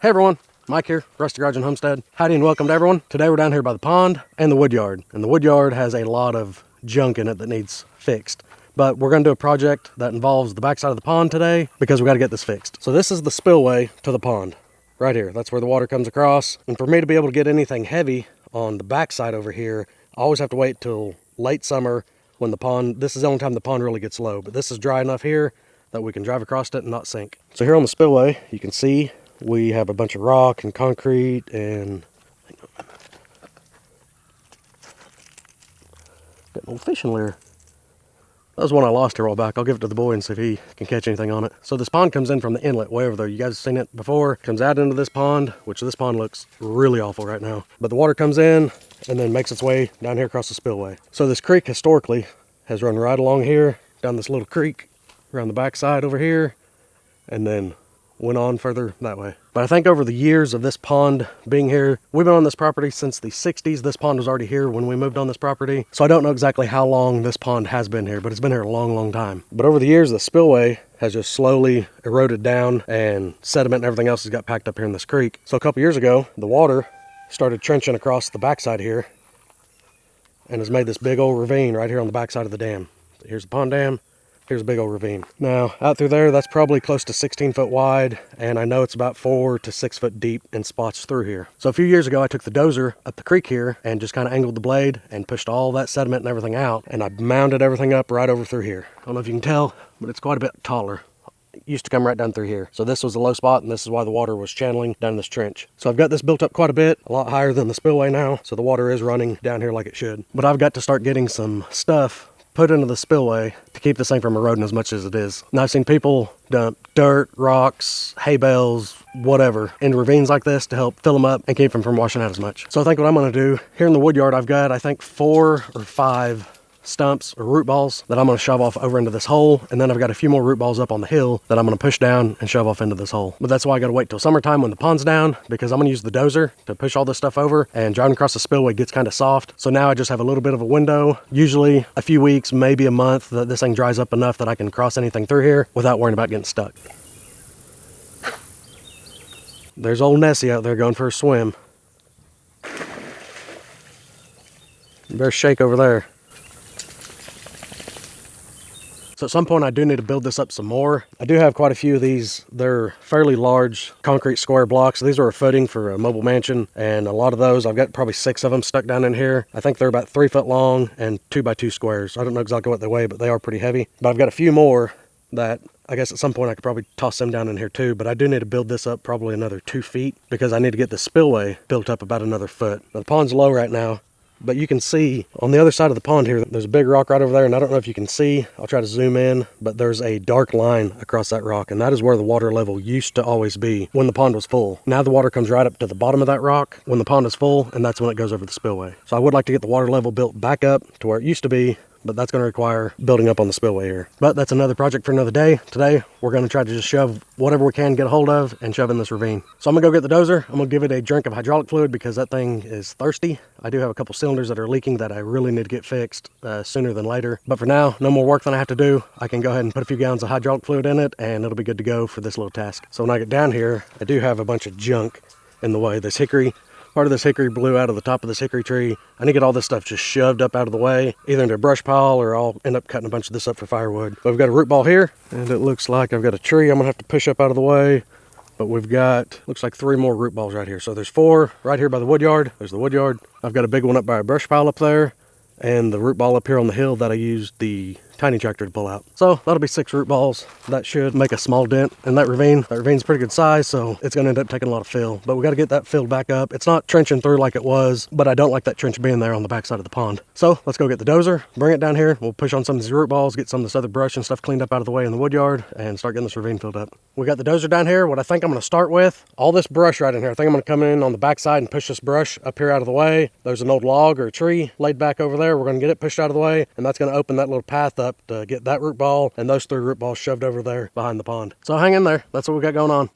Hey everyone, Mike here, Rusty Garage and Homestead. Howdy and welcome to everyone. Today we're down here by the pond and the wood yard. And the wood yard has a lot of junk in it that needs fixed. But we're gonna do a project that involves the backside of the pond today because we gotta get this fixed. So this is the spillway to the pond, right here. That's where the water comes across. And for me to be able to get anything heavy on the backside over here, I always have to wait till late summer when the pond, this is the only time the pond really gets low. But this is dry enough here that we can drive across it and not sink. So here on the spillway, you can see we have a bunch of rock and concrete and got an old fishing lure. That was one I lost here a while back. I'll give it to the boy and see if he can catch anything on it. So this pond comes in from the inlet way over there. You guys have seen it before. Comes out into this pond, which this pond looks really awful right now. But the water comes in and then makes its way down here across the spillway. So this creek historically has run right along here, down this little creek, around the backside over here, and then went on further that way. But I think over the years of this pond being here, we've been on this property since the 60s. This pond was already here when we moved on this property. So I don't know exactly how long this pond has been here, but it's been here a long, long time. But over the years, the spillway has just slowly eroded down and sediment and everything else has got packed up here in this creek. So a couple years ago, the water started trenching across the backside here and has made this big old ravine right here on the backside of the dam. Here's the pond dam. Here's a big old ravine. Now, out through there, that's probably close to 16 foot wide, and I know it's about 4 to 6 foot deep in spots through here. So a few years ago, I took the dozer up the creek here and just kind of angled the blade and pushed all that sediment and everything out, and I mounded everything up right over through here. I don't know if you can tell, but it's quite a bit taller. It used to come right down through here. So this was a low spot, and this is why the water was channeling down this trench. So I've got this built up quite a bit, a lot higher than the spillway now, so the water is running down here like it should. But I've got to start getting some stuff put into the spillway to keep this thing from eroding as much as it is. Now I've seen people dump dirt, rocks, hay bales, whatever, into ravines like this to help fill them up and keep them from washing out as much. So I think what I'm gonna do, here in the wood yard, I've got, I think 4 or 5 stumps or root balls that I'm going to shove off over into this hole, and then I've got a few more root balls up on the hill that I'm going to push down and shove off into this hole. But that's why I got to wait till summertime when the pond's down, because I'm going to use the dozer to push all this stuff over, and driving across the spillway gets kind of soft. So now I just have a little bit of a window, usually a few weeks, maybe a month, that this thing dries up enough that I can cross anything through here without worrying about getting stuck. There's old Nessie out there going for a swim. You better shake over there. So at some point I do need to build this up some more. I do have quite a few of these. They're fairly large concrete square blocks. These are a footing for a mobile mansion, and a lot of those, I've got probably 6 of them stuck down in here. I think they're about 3 foot long and 2 by 2 squares. I don't know exactly what they weigh, but they are pretty heavy. But I've got a few more that I guess at some point I could probably toss them down in here too, but I do need to build this up probably another 2 feet because I need to get the spillway built up about another foot. Now, the pond's low right now, but you can see on the other side of the pond here, there's a big rock right over there, and I don't know if you can see. I'll try to zoom in, but there's a dark line across that rock, and that is where the water level used to always be when the pond was full. Now the water comes right up to the bottom of that rock when the pond is full, and that's when it goes over the spillway. So I would like to get the water level built back up to where it used to be, but that's going to require building up on the spillway here. But that's another project for another day. Today, we're going to try to just shove whatever we can get a hold of and shove in this ravine. So I'm going to go get the dozer. I'm going to give it a drink of hydraulic fluid because that thing is thirsty. I do have a couple cylinders that are leaking that I really need to get fixed sooner than later. But for now, no more work than I have to do. I can go ahead and put a few gallons of hydraulic fluid in it, and it'll be good to go for this little task. So when I get down here, I do have a bunch of junk in the way. This hickory, part of this hickory blew out of the top of this hickory tree. I need to get all this stuff just shoved up out of the way, either into a brush pile or I'll end up cutting a bunch of this up for firewood. But we've got a root ball here, and it looks like I've got a tree I'm gonna have to push up out of the way. But we've got, looks like 3 more root balls right here. So there's 4 right here by the wood yard. There's the wood yard. I've got a big one up by a brush pile up there, and the root ball up here on the hill that I used the tiny tractor to pull out. So that'll be 6 root balls. That should make a small dent in that ravine. That ravine's pretty good size, so it's gonna end up taking a lot of fill. But we gotta get that filled back up. It's not trenching through like it was, but I don't like that trench being there on the backside of the pond. So let's go get the dozer, bring it down here. We'll push on some of these root balls, get some of this other brush and stuff cleaned up out of the way in the wood yard, and start getting this ravine filled up. We got the dozer down here. What I think I'm gonna start with, all this brush right in here. I think I'm gonna come in on the backside and push this brush up here out of the way. There's an old log or a tree laid back over there. We're gonna get it pushed out of the way, and that's gonna open that little path up to get that root ball and those 3 root balls shoved over there behind the pond. So hang in there. That's what we got going on.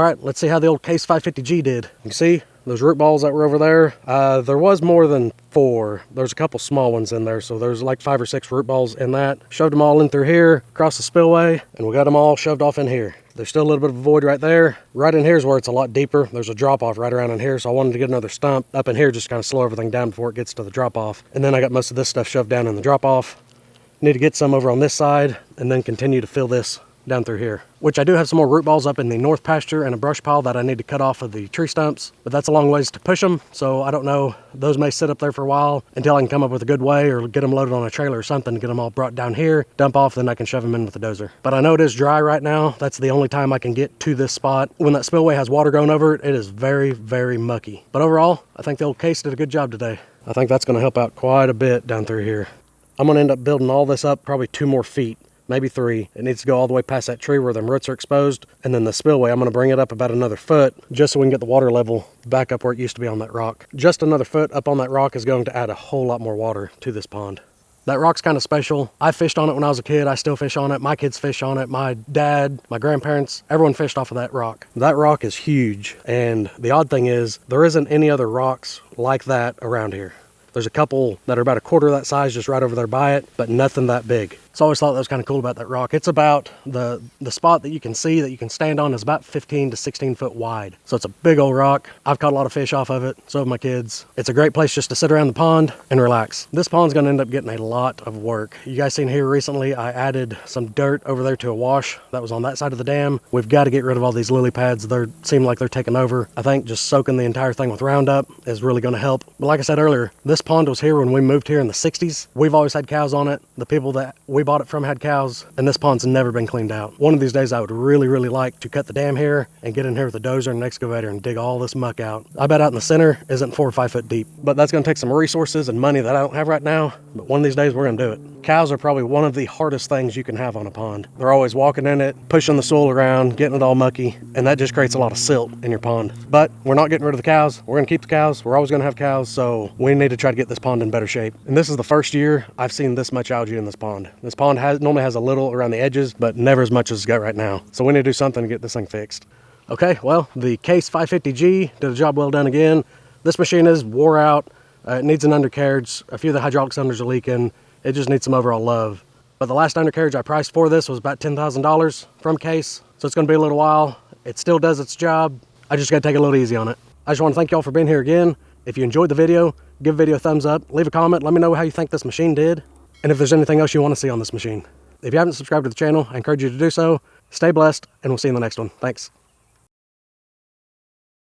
right, let's see how the old Case 550G did. You can see those root balls that were over there. There was more than 4. There's a couple small ones in there, so there's like 5 or 6 root balls in that. Shoved them all in through here, across the spillway, and we got them all shoved off in here. There's still a little bit of a void right there. Right in here is where it's a lot deeper. There's a drop off right around in here, so I wanted to get another stump up in here just to kind of slow everything down before it gets to the drop off. And then I got most of this stuff shoved down in the drop off. Need to get some over on this side and then continue to fill this down through here, which I do have some more root balls up in the north pasture and a brush pile that I need to cut off of the tree stumps, but that's a long ways to push them, so I don't know. Those may sit up there for a while until I can come up with a good way or get them loaded on a trailer or something to get them all brought down here, dump off, then I can shove them in with the dozer. But I know it is dry right now. That's the only time I can get to this spot. When that spillway has water going over it, it is very, very mucky. But overall, I think the old Case did a good job today. I think that's going to help out quite a bit down through here. I'm going to end up building all this up probably 2 more feet. Maybe 3. It needs to go all the way past that tree where them roots are exposed. And then the spillway, I'm going to bring it up about another foot just so we can get the water level back up where it used to be on that rock. Just another foot up on that rock is going to add a whole lot more water to this pond. That rock's kind of special. I fished on it when I was a kid. I still fish on it. My kids fish on it. My dad, my grandparents, everyone fished off of that rock. That rock is huge. And the odd thing is there isn't any other rocks like that around here. There's a couple that are about 1/4 that size just right over there by it, but nothing that big. So I always thought that was kind of cool about that rock. It's about the spot that you can see that you can stand on is about 15 to 16 foot wide. So it's a big old rock. I've caught a lot of fish off of it. So have my kids. It's a great place just to sit around the pond and relax. This pond's going to end up getting a lot of work. You guys seen here recently, I added some dirt over there to a wash that was on that side of the dam. We've got to get rid of all these lily pads. They seem like they're taking over. I think just soaking the entire thing with Roundup is really going to help. But like I said earlier, this pond was here when we moved here in the 60s. We've always had cows on it. The people that we bought it from had cows, and this pond's never been cleaned out. One of these days I would really, really like to cut the dam here and get in here with a dozer and an excavator and dig all this muck out. I bet out in the center isn't 4 or 5 foot deep, but that's going to take some resources and money that I don't have right now. But one of these days we're going to do it. Cows are probably one of the hardest things you can have on a pond. They're always walking in it, pushing the soil around, getting it all mucky, and that just creates a lot of silt in your pond. But we're not getting rid of the cows. We're going to keep the cows. We're always going to have cows, so we need to try to get this pond in better shape. And this is the first year I've seen this much algae in this pond. This pond normally has a little around the edges, but never as much as it's got right now. So we need to do something to get this thing fixed. Okay, well, the Case 550G did a job well done again. This machine is wore out. It needs an undercarriage. A few of the hydraulic cylinders are leaking. It just needs some overall love. But the last undercarriage I priced for this was about $10,000 from Case. So it's going to be a little while. It still does its job. I just got to take it a little easy on it. I just want to thank y'all for being here again. If you enjoyed the video, give the video a thumbs up, leave a comment, let me know how you think this machine did, and if there's anything else you want to see on this machine. If you haven't subscribed to the channel, I encourage you to do so. Stay blessed, and we'll see you in the next one. Thanks.